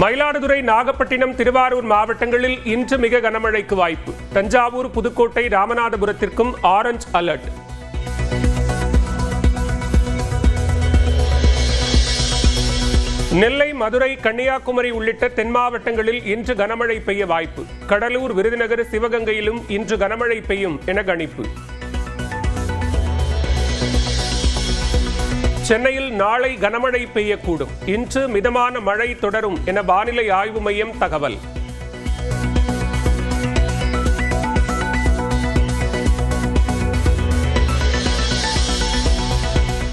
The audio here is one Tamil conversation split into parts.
மயிலாடுதுறை, நாகப்பட்டினம், திருவாரூர் மாவட்டங்களில் இன்று மிக கனமழைக்கு வாய்ப்பு. தஞ்சாவூர், புதுக்கோட்டை, ராமநாதபுரத்திற்கும் ஆரஞ்ச் அலர்ட். நெல்லை, மதுரை, கன்னியாகுமரி உள்ளிட்ட தென் மாவட்டங்களில் இன்று கனமழை பெய்ய வாய்ப்பு. கடலூர், விருதுநகர், சிவகங்கையிலும் இன்று கனமழை பெய்யும் என கணிப்பு. சென்னையில் நாளை கனமழை பெய்யக்கூடும். இன்று மிதமான மழை தொடரும் என வானிலை ஆய்வு மையம் தகவல்.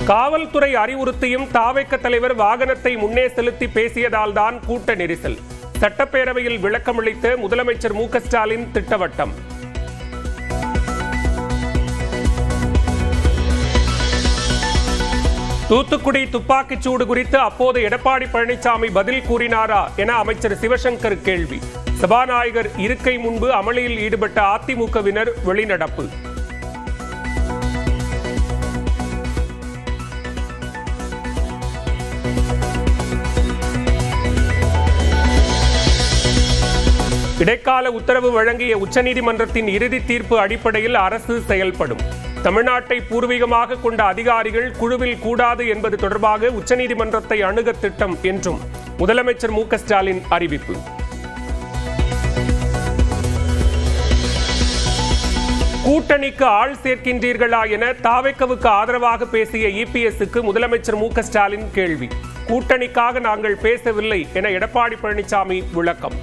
காவல்துறை அறிவுறுத்தியும் தாவேக தலைவர் வாகனத்தை முன்னே செலுத்தி பேசியதால் தான் கூட்ட நெரிசல். சட்டப்பேரவையில் விளக்கமளித்த முதலமைச்சர் மு க ஸ்டாலின் திட்டவட்டம். தூத்துக்குடி துப்பாக்கிச்சூடு குறித்து அப்போது எடப்பாடி பழனிசாமி பதில் கூறினாரா என அமைச்சர் சிவசங்கர் கேள்வி. சபாநாயகர் இருக்கை முன்பு அமளியில் ஈடுபட்ட அதிமுகவினர் வெளிநடப்பு. இடைக்கால உத்தரவு வழங்கிய உச்சநீதிமன்றத்தின் இறுதி தீர்ப்பு அடிப்படையில் அரசு செயல்படும். தமிழ்நாட்டை பூர்வீகமாக கொண்ட அதிகாரிகள் குழுவில் கூடாது என்பது தொடர்பாக உச்சநீதிமன்றத்தை அணுக திட்டம் என்றும் முதலமைச்சர் மு க ஸ்டாலின் அறிவிப்பு. கூட்டணிக்கு ஆள் சேர்க்கின்றீர்களா என தாவேகவுக்கு ஆதரவாக பேசிய இபிஎஸ்க்கு முதலமைச்சர் மு க ஸ்டாலின் கேள்வி. கூட்டணிக்காக நாங்கள் பேசவில்லை என எடப்பாடி பழனிசாமி விளக்கம்.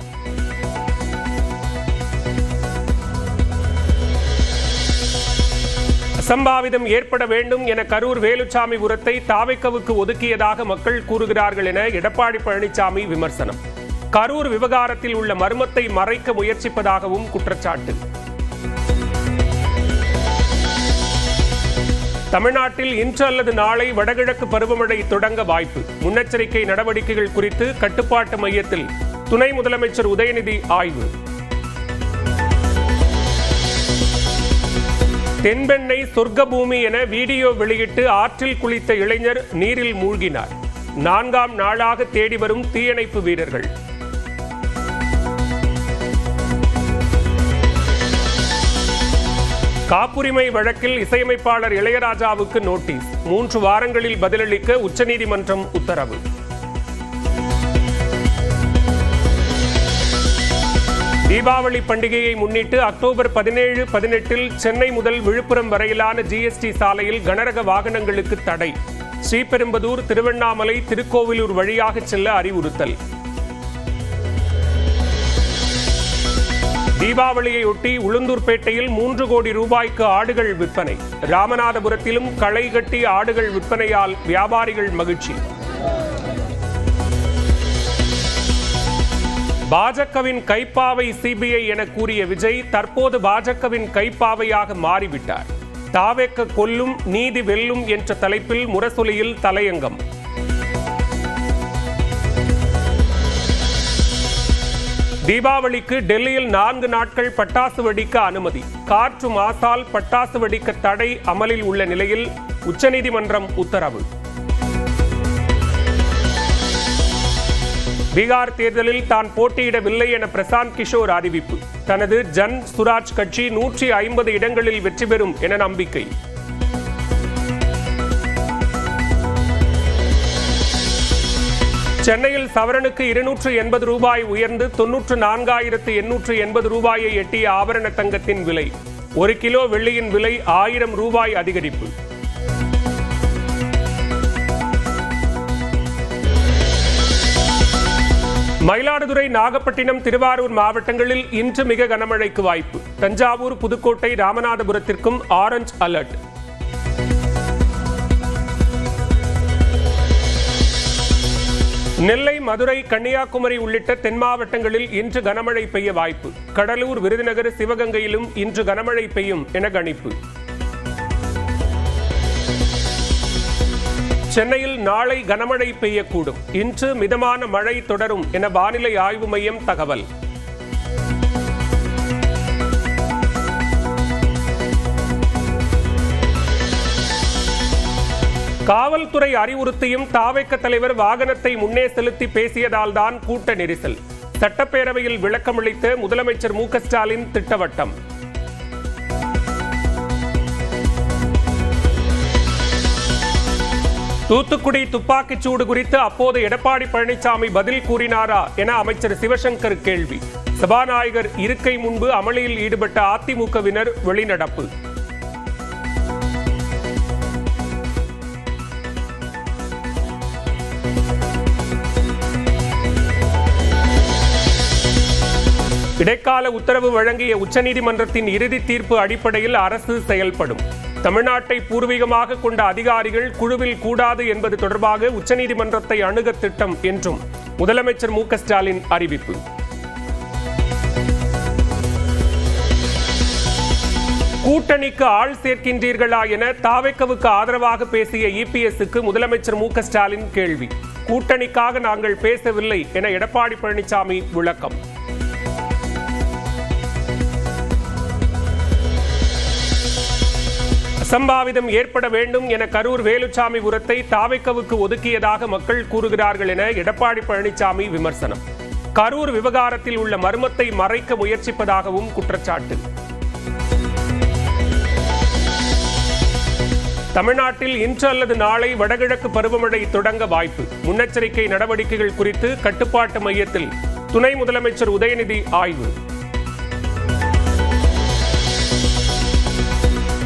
அசம்பாவிதம் ஏற்பட வேண்டும் என கரூர் வேலுச்சாமி உரத்தை தாவேகவுக்கு ஒதுக்கியதாக மக்கள் கூறுகிறார்கள் என எடப்பாடி பழனிசாமி விமர்சனம். கரூர் விவகாரத்தில் உள்ள மர்மத்தை மறைக்க முயற்சிப்பதாகவும் குற்றச்சாட்டு. தமிழ்நாட்டில் இன்று அல்லது நாளை வடகிழக்கு பருவமழை தொடங்க வாய்ப்பு. முன்னெச்சரிக்கை நடவடிக்கைகள் குறித்து கட்டுப்பாட்டு மையத்தில் துணை முதலமைச்சர் உதயநிதி ஆய்வு. தென்பெண்ணை சொர்க்க பூமி என வீடியோ வெளியிட்டு ஆற்றில் குளித்த இளைஞர் நீரில் மூழ்கினார். 4ஆம் நாளாக தேடி வரும் தீயணைப்பு வீரர்கள். காப்புரிமை வழக்கில் இசையமைப்பாளர் இளையராஜாவுக்கு நோட்டீஸ். 3 வாரங்களில் பதிலளிக்க உச்சநீதிமன்றம் உத்தரவு. தீபாவளி பண்டிகையை முன்னிட்டு அக்டோபர் 17, 18 சென்னை முதல் விழுப்புரம் வரையிலான ஜிஎஸ்டி சாலையில் கனரக வாகனங்களுக்கு தடை. ஸ்ரீபெரும்புதூர், திருவண்ணாமலை, திருக்கோவிலூர் வழியாக செல்ல அறிவுறுத்தல். தீபாவளியையொட்டி உளுந்தூர்பேட்டையில் 3 கோடி ரூபாய்க்கு ஆடுகள் விற்பனை. ராமநாதபுரத்திலும் களை கட்டி ஆடுகள் விற்பனையால் வியாபாரிகள் மகிழ்ச்சி. பாஜகவின் கைப்பாவை சிபிஐ என கூறிய விஜய் தற்போது பாஜகவின் கைப்பாவையாக மாறிவிட்டார். தாவேக கொல்லும், நீதி வெல்லும் என்ற தலைப்பில் முரசொலியில் தலையங்கம். தீபாவளிக்கு டெல்லியில் 4 நாட்கள் பட்டாசு வெடிக்க அனுமதி. காற்று மாசால் பட்டாசு வெடிக்க தடை அமலில் உள்ள நிலையில் உச்சநீதிமன்றம் உத்தரவு. பீகார் தேர்தலில் தான் போட்டியிடவில்லை என பிரசாந்த் கிஷோர் அறிவிப்பு. தனது ஜன் சுராஜ் கட்சி 150 இடங்களில் வெற்றி பெறும் என நம்பிக்கை. சென்னையில் சவரனுக்கு 280 ரூபாய் உயர்ந்து 94,880 ரூபாயை எட்டிய ஆபரண தங்கத்தின் விலை. 1 கிலோ வெள்ளியின் விலை 1000 ரூபாய் அதிகரிப்பு. மயிலாடுதுறை, நாகப்பட்டினம், திருவாரூர் மாவட்டங்களில் இன்று மிக கனமழைக்கு வாய்ப்பு. தஞ்சாவூர், புதுக்கோட்டை, ராமநாதபுரத்திற்கும் ஆரஞ்ச் அலர்ட். நெல்லை, மதுரை, கன்னியாகுமரி உள்ளிட்ட தென் மாவட்டங்களில் இன்று கனமழை பெய்ய வாய்ப்பு. கடலூர், விருதுநகர், சிவகங்கையிலும் இன்று கனமழை பெய்யும் என கணிப்பு. சென்னையில் நாளை கனமழை பெய்யக்கூடும். இன்று மிதமான மழை தொடரும் என வானிலை ஆய்வு மையம் தகவல். காவல்துறை அறிவுறுத்தியும் தாவேக தலைவர் வாகனத்தை முன்னே செலுத்தி பேசியதால் தான் கூட்ட நெரிசல். சட்டப்பேரவையில் விளக்கமளித்த முதலமைச்சர் மு க ஸ்டாலின் திட்டவட்டம். தூத்துக்குடி துப்பாக்கிச் சூடு குறித்து அப்போது எடப்பாடி பழனிசாமி பதில் கூறினாரா என அமைச்சர் சிவசங்கர் கேள்வி. சபாநாயகர் இருக்கை முன்பு அமளியில் ஈடுபட்ட அதிமுகவினர் வெளிநடப்பு. இடைக்கால உத்தரவு வழங்கிய உச்சநீதிமன்றத்தின் இறுதி தீர்ப்பு அடிப்படையில் அரசு செயல்படும். தமிழ்நாட்டை பூர்வீகமாக கொண்ட அதிகாரிகள் குழுவில் கூடாது என்பது தொடர்பாக உச்சநீதிமன்றத்தை அணுக திட்டம் என்றும் முதலமைச்சர் மு க ஸ்டாலின் அறிவிப்பு. கூட்டணிக்கு ஆள் சேர்க்கின்றீர்களா என தாவேகவுக்கு ஆதரவாக பேசிய இபிஎஸ்க்கு முதலமைச்சர் மு க ஸ்டாலின் கேள்வி. கூட்டணிக்காக நாங்கள் பேசவில்லை என எடப்பாடி பழனிசாமி விளக்கம். அசம்பாவிதம் ஏற்பட வேண்டும் என கரூர் வேலுச்சாமிபுரத்தை தாவேகவுக்கு ஒதுக்கியதாக மக்கள் கூறுகிறார்கள் என எடப்பாடி பழனிசாமி விமர்சனம். கரூர் விவகாரத்தில் உள்ள மர்மத்தை மறைக்க முயற்சிப்பதாகவும் குற்றச்சாட்டு. தமிழ்நாட்டில் இன்று அல்லது நாளை வடகிழக்கு பருவமழை தொடங்க வாய்ப்பு. முன்னெச்சரிக்கை நடவடிக்கைகள் குறித்து கட்டுப்பாட்டு மையத்தில் துணை முதலமைச்சர் உதயநிதி ஆய்வு.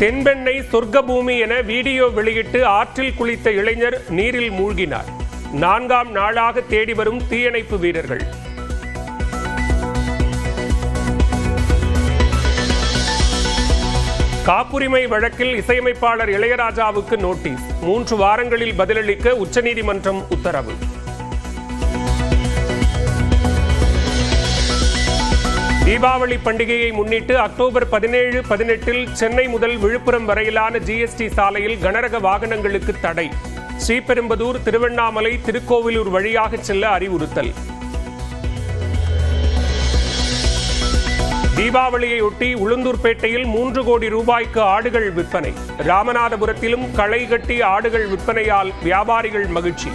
தென்பெண்ணை சொர்க்க பூமி என வீடியோ வெளியிட்டு ஆற்றில் குளித்த இளைஞர் நீரில் மூழ்கினார். 4ஆம் நாளாக தேடி வரும் தீயணைப்பு வீரர்கள். காப்புரிமை வழக்கில் இசையமைப்பாளர் இளையராஜாவுக்கு நோட்டீஸ். 3 வாரங்களில் பதிலளிக்க உச்சநீதிமன்றம் உத்தரவு. தீபாவளி பண்டிகையை முன்னிட்டு அக்டோபர் 17, 18 சென்னை முதல் விழுப்புரம் வரையிலான ஜிஎஸ்டி சாலையில் கனரக வாகனங்களுக்கு தடை. ஸ்ரீபெரும்புதூர், திருவண்ணாமலை, திருக்கோவிலூர் வழியாக செல்ல அறிவுறுத்தல். தீபாவளியையொட்டி உளுந்தூர்பேட்டையில் 3 கோடி ரூபாய்க்கு ஆடுகள் விற்பனை. ராமநாதபுரத்திலும் களை கட்டி ஆடுகள் விற்பனையால் வியாபாரிகள் மகிழ்ச்சி.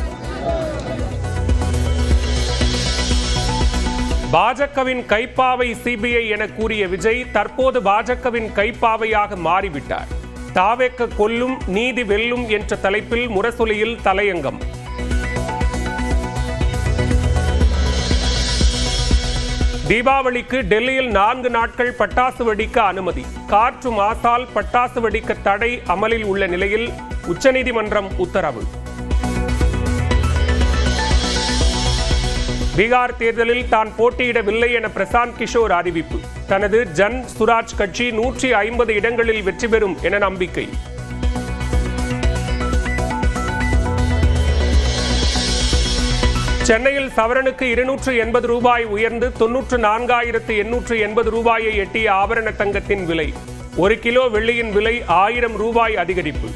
பாஜகவின் கைப்பாவை சிபிஐ என கூறிய விஜய் தற்போது பாஜகவின் கைப்பாவையாக மாறிவிட்டார். தாவேக கொல்லும் நீதி வெல்லும் என்ற தலைப்பில் முரசொலியில் தலையங்கம். தீபாவளிக்கு டெல்லியில் 4 நாட்கள் பட்டாசு வெடிக்க அனுமதி. காற்று மாசால் பட்டாசு வெடிக்க தடை அமலில் உள்ள நிலையில் உச்சநீதிமன்றம் உத்தரவு. பீகார் தேர்தலில் தான் போட்டியிடவில்லை என பிரசாந்த் கிஷோர் அறிவிப்பு. தனது ஜன் சுராஜ் கட்சி 150 இடங்களில் வெற்றி பெறும் என நம்பிக்கை. சென்னையில் சவரனுக்கு 280 ரூபாய் உயர்ந்து 94,880 ரூபாயை எட்டிய ஆபரண தங்கத்தின் விலை. 1 கிலோ வெள்ளியின் விலை 1000 ரூபாய் அதிகரிப்பு.